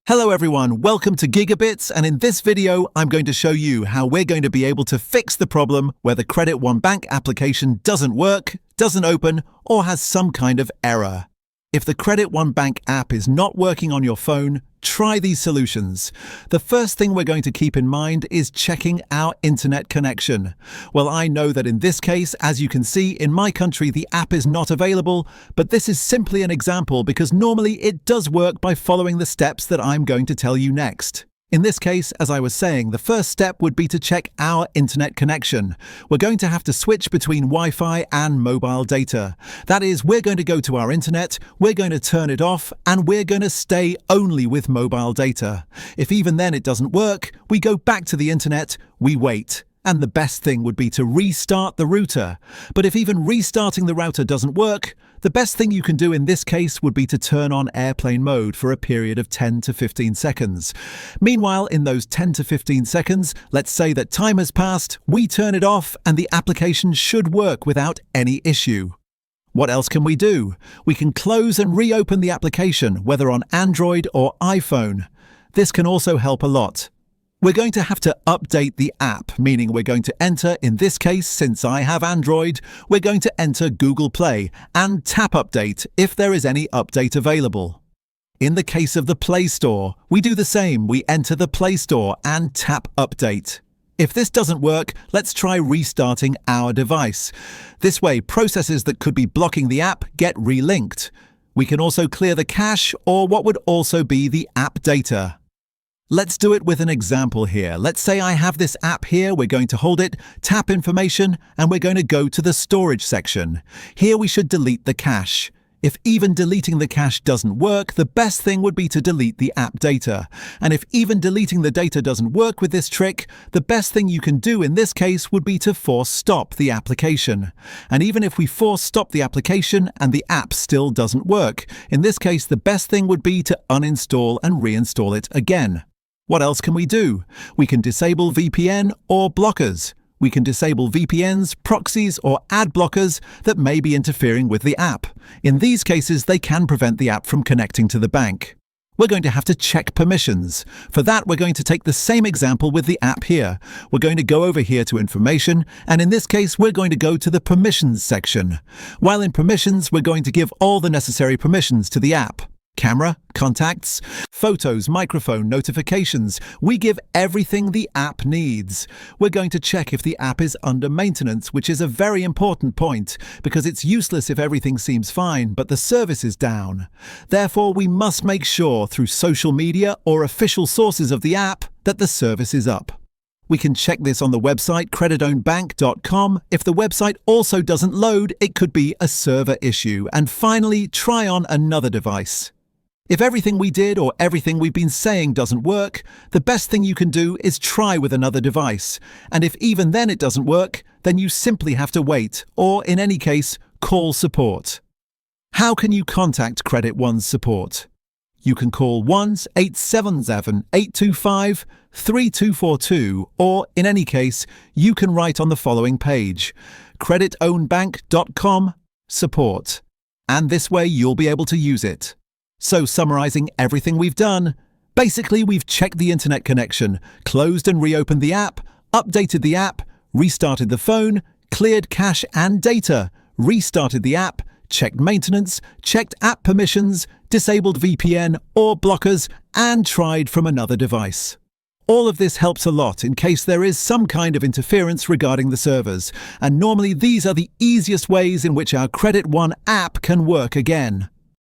Hello everyone, welcome to GigaBits, and in this video I'm going to show you how we're going to be able to fix the problem where the Credit One Bank application doesn't work, doesn't open, or has some kind of error. If the Credit One Bank app is not working on your phone, try these solutions. The first thing we're going to keep in mind is checking our internet connection. Well, I know that in this case, as you can see, in my country the app is not available, but this is simply an example because normally it does work by following the steps that I'm going to tell you next. In this case, as I was saying, the first step would be to check our internet connection. We're going to have to switch between Wi-Fi and mobile data. That is, we're going to go to our internet, we're going to turn it off, and we're going to stay only with mobile data. If even then it doesn't work, we go back to the internet, we wait. And the best thing would be to restart the router. But if even restarting the router doesn't work, the best thing you can do in this case would be to turn on airplane mode for a period of 10 to 15 seconds. Meanwhile, in those 10 to 15 seconds, let's say that time has passed, we turn it off, and the application should work without any issue. What else can we do? We can close and reopen the application, whether on Android or iPhone. This can also help a lot. We're going to have to update the app, meaning we're going to enter, in this case, since I have Android, we're going to enter Google Play and tap Update if there is any update available. In the case of the Play Store, we do the same. We enter the Play Store and tap Update. If this doesn't work, let's try restarting our device. This way, processes that could be blocking the app get relinked. We can also clear the cache or what would also be the app data. Let's do it with an example here. Let's say I have this app here, we're going to hold it, tap information, and we're going to go to the storage section. Here we should delete the cache. If even deleting the cache doesn't work, the best thing would be to delete the app data. And if even deleting the data doesn't work with this trick, the best thing you can do in this case would be to force stop the application. And even if we force stop the application and the app still doesn't work, in this case the best thing would be to uninstall and reinstall it again. What else can we do? We can disable VPN or blockers. We can disable VPNs, proxies, or ad blockers that may be interfering with the app. In these cases, they can prevent the app from connecting to the bank. We're going to have to check permissions. For that, we're going to take the same example with the app here. We're going to go over here to Information, and in this case, we're going to go to the Permissions section. While in Permissions, we're going to give all the necessary permissions to the app. Camera, contacts, photos, microphone, notifications. We give everything the app needs. We're going to check if the app is under maintenance, which is a very important point, because it's useless if everything seems fine, but the service is down. Therefore, we must make sure through social media or official sources of the app that the service is up. We can check this on the website creditownbank.com. If the website also doesn't load, it could be a server issue. And finally, try on another device. If everything we did or everything we've been saying doesn't work, the best thing you can do is try with another device. And if even then it doesn't work, then you simply have to wait, or in any case, call support. How can you contact Credit One's support? You can call 1-877-825-3242, or in any case, you can write on the following page, creditownbank.com support. And this way you'll be able to use it. So summarizing everything we've done, basically we've checked the internet connection, closed and reopened the app, updated the app, restarted the phone, cleared cache and data, restarted the app, checked maintenance, checked app permissions, disabled VPN or blockers, and tried from another device. All of this helps a lot in case there is some kind of interference regarding the servers, and normally these are the easiest ways in which our Credit One app can work again.